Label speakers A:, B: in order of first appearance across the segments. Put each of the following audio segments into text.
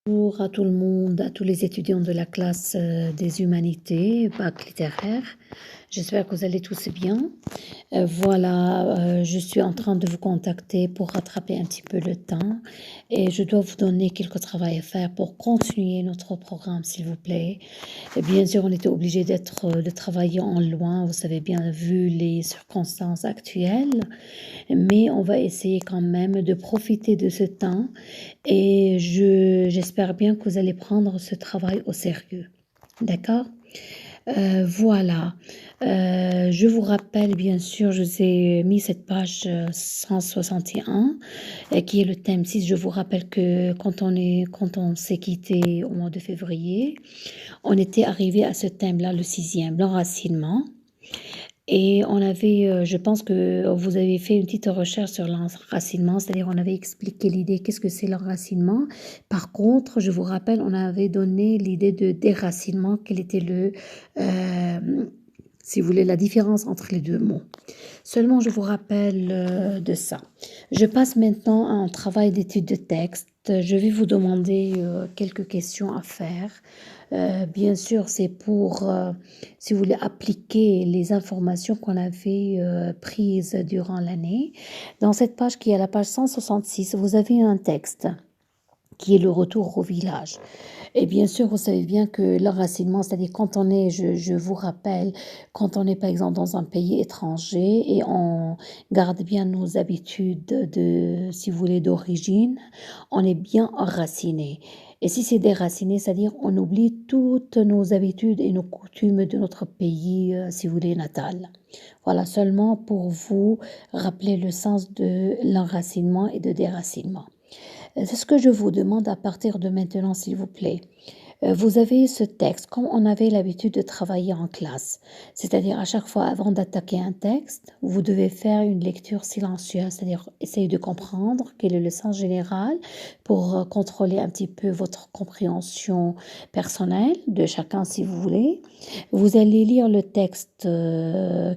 A: Bonjour à tout le monde, à tous les étudiants de la classe des humanités, bac littéraire. J'espère que vous allez tous bien. Je suis en train de vous contacter pour rattraper un petit peu le temps et je dois vous donner quelques travaux à faire pour continuer notre programme, s'il vous plaît. Et bien sûr, on était obligé de travailler en loin, vous savez bien, vu les circonstances actuelles, mais on va essayer quand même de profiter de ce temps et j'espère bien que vous allez prendre ce travail au sérieux. D'accord? Voilà. Je vous rappelle, bien sûr, je vous ai mis cette page 161, qui est le thème 6. Je vous rappelle que quand on s'est quitté au mois de février, on était arrivé à ce thème-là, le 6e, l'enracinement. Et on avait, je pense que vous avez fait une petite recherche sur l'enracinement, c'est-à-dire on avait expliqué l'idée, qu'est-ce que c'est l'enracinement. Par contre, je vous rappelle, on avait donné l'idée de déracinement, quel était si vous voulez, la différence entre les deux mots. Seulement, je vous rappelle de ça. Je passe maintenant à un travail d'étude de texte. Je vais vous demander quelques questions à faire. Bien sûr, c'est pour, si vous voulez, appliquer les informations qu'on avait prises durant l'année. Dans cette page qui est la page 166, vous avez un texte qui est le retour au village. Et bien sûr, vous savez bien que l'enracinement, c'est-à-dire quand on est, je vous rappelle, quand on est par exemple dans un pays étranger et on garde bien nos habitudes si vous voulez, d'origine, on est bien enraciné. Et si c'est déraciné, c'est-à-dire on oublie toutes nos habitudes et nos coutumes de notre pays, si vous voulez, natal. Voilà, seulement pour vous rappeler le sens de l'enracinement et de déracinement. C'est ce que je vous demande à partir de maintenant, s'il vous plaît. Vous avez ce texte, comme on avait l'habitude de travailler en classe. C'est-à-dire, à chaque fois, avant d'attaquer un texte, vous devez faire une lecture silencieuse, c'est-à-dire essayer de comprendre quel est le sens général pour contrôler un petit peu votre compréhension personnelle de chacun, si vous voulez. Vous allez lire le texte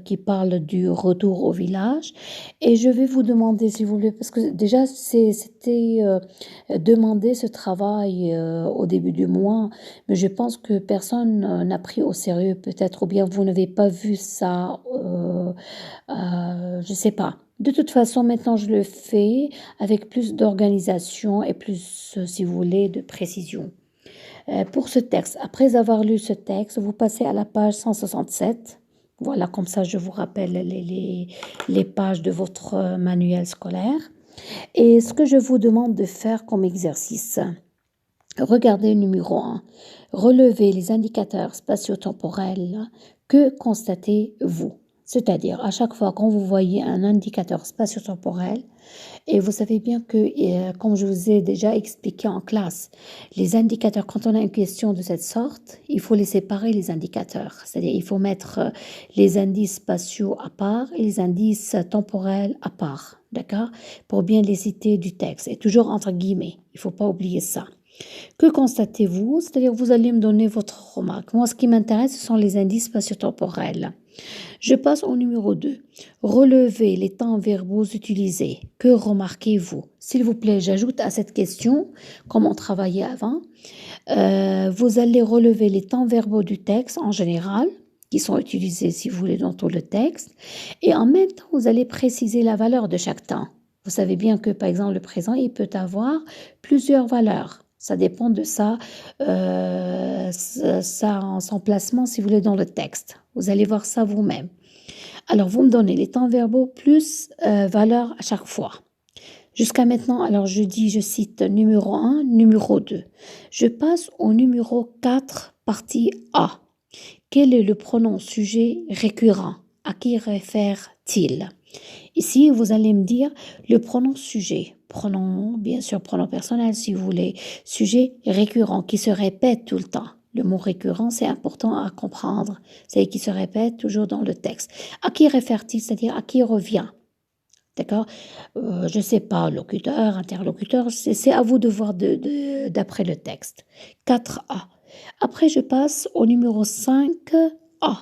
A: qui parle du retour au village et je vais vous demander, si vous voulez, parce que déjà, c'était demandé ce travail au début du mois, mais je pense que personne n'a pris au sérieux peut-être, ou bien vous n'avez pas vu ça, je sais pas. De toute façon, maintenant, je le fais avec plus d'organisation et plus, si vous voulez, de précision. Pour ce texte, après avoir lu ce texte, vous passez à la page 167. Voilà, comme ça, je vous rappelle les pages de votre manuel scolaire. Et ce que je vous demande de faire comme exercice, regardez le numéro 1. Relevez les indicateurs spatio-temporels. Que constatez-vous? C'est-à-dire, à chaque fois quand vous voyez un indicateur spatio-temporel, et vous savez bien que, comme je vous ai déjà expliqué en classe, les indicateurs, quand on a une question de cette sorte, il faut les séparer, les indicateurs. C'est-à-dire, il faut mettre les indices spatiaux à part et les indices temporels à part, d'accord? Pour bien les citer du texte, et toujours entre guillemets. Il ne faut pas oublier ça. Que constatez-vous? C'est-à-dire, vous allez me donner votre remarque. Moi, ce qui m'intéresse, ce sont les indices spatio-temporels. Je passe au numéro 2. Relevez les temps verbaux utilisés. Que remarquez-vous? S'il vous plaît, j'ajoute à cette question, comme on travaillait avant, vous allez relever les temps verbaux du texte en général, qui sont utilisés, si vous voulez, dans tout le texte, et en même temps, vous allez préciser la valeur de chaque temps. Vous savez bien que, par exemple, le présent, il peut avoir plusieurs valeurs. Ça dépend de son placement, si vous voulez, dans le texte. Vous allez voir ça vous-même. Alors, vous me donnez les temps verbaux plus valeur à chaque fois. Jusqu'à maintenant, alors je cite numéro 1, numéro 2. Je passe au numéro 4, partie A. Quel est le pronom sujet récurrent? À qui réfère-t-il? Ici, vous allez me dire le pronom sujet. Pronom, bien sûr, pronom personnel si vous voulez. Sujet récurrent qui se répète tout le temps. Le mot récurrent, c'est important à comprendre. C'est qui se répète toujours dans le texte. À qui réfère-t-il? C'est-à-dire à qui revient? D'accord? Je ne sais pas, locuteur, interlocuteur, c'est à vous de voir d'après le texte. 4A. Après, je passe au numéro 5A.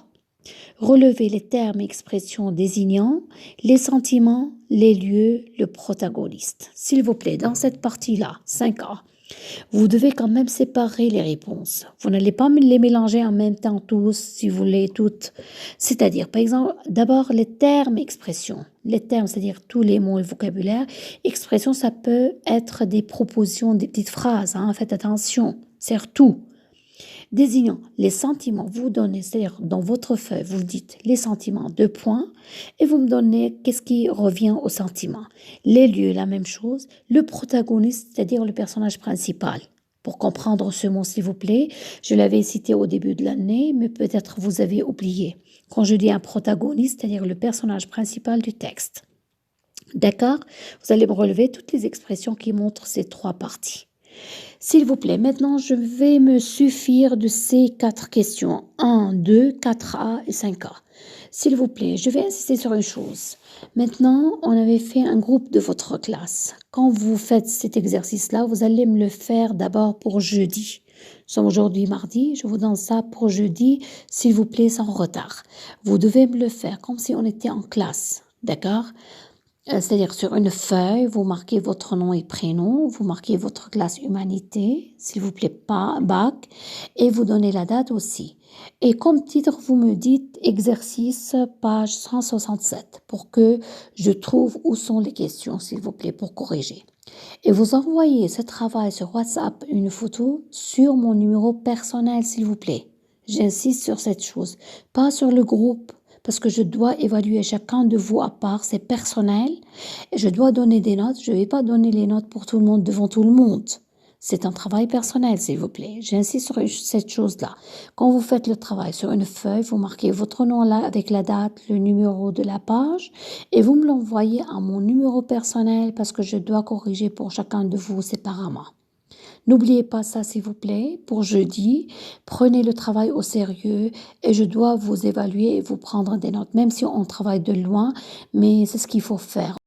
A: Relevez les termes et expressions désignant les sentiments, les lieux, le protagoniste. S'il vous plaît, dans cette partie-là, 5A, Vous devez quand même séparer les réponses. Vous n'allez pas les mélanger en même temps tous, si vous voulez, toutes. C'est-à-dire, par exemple, d'abord les termes expressions. Les termes, c'est-à-dire tous les mots et vocabulaire. Expression, ça peut être des propositions, des petites phrases. Faites attention, c'est tout. Désignant les sentiments, vous donnez, c'est-à-dire dans votre feuille, vous dites les sentiments, 2 points, et vous me donnez qu'est-ce qui revient aux sentiments. Les lieux, la même chose. Le protagoniste, c'est-à-dire le personnage principal. Pour comprendre ce mot, s'il vous plaît, je l'avais cité au début de l'année, mais peut-être vous avez oublié. Quand je dis un protagoniste, c'est-à-dire le personnage principal du texte. D'accord? Vous allez me relever toutes les expressions qui montrent ces 3 parties. S'il vous plaît, maintenant je vais me suffire de ces 4 questions. 1, 2, 4A et 5A. S'il vous plaît, je vais insister sur une chose. Maintenant, on avait fait un groupe de votre classe. Quand vous faites cet exercice-là, vous allez me le faire d'abord pour jeudi. Nous sommes aujourd'hui mardi, je vous donne ça pour jeudi, s'il vous plaît, sans retard. Vous devez me le faire comme si on était en classe, d'accord ? C'est-à-dire sur une feuille, vous marquez votre nom et prénom, vous marquez votre classe humanité, s'il vous plaît, pas bac, et vous donnez la date aussi. Et comme titre, vous me dites exercice page 167 pour que je trouve où sont les questions, s'il vous plaît, pour corriger. Et vous envoyez ce travail sur WhatsApp, une photo sur mon numéro personnel, s'il vous plaît. J'insiste sur cette chose, pas sur le groupe. Parce que je dois évaluer chacun de vous à part, c'est personnel. Et je dois donner des notes. Je ne vais pas donner les notes pour tout le monde devant tout le monde. C'est un travail personnel, s'il vous plaît. J'insiste sur cette chose-là. Quand vous faites le travail sur une feuille, vous marquez votre nom là avec la date, le numéro de la page et vous me l'envoyez à mon numéro personnel parce que je dois corriger pour chacun de vous séparément. N'oubliez pas ça, s'il vous plaît, pour jeudi. Prenez le travail au sérieux et je dois vous évaluer et vous prendre des notes, même si on travaille de loin, mais c'est ce qu'il faut faire.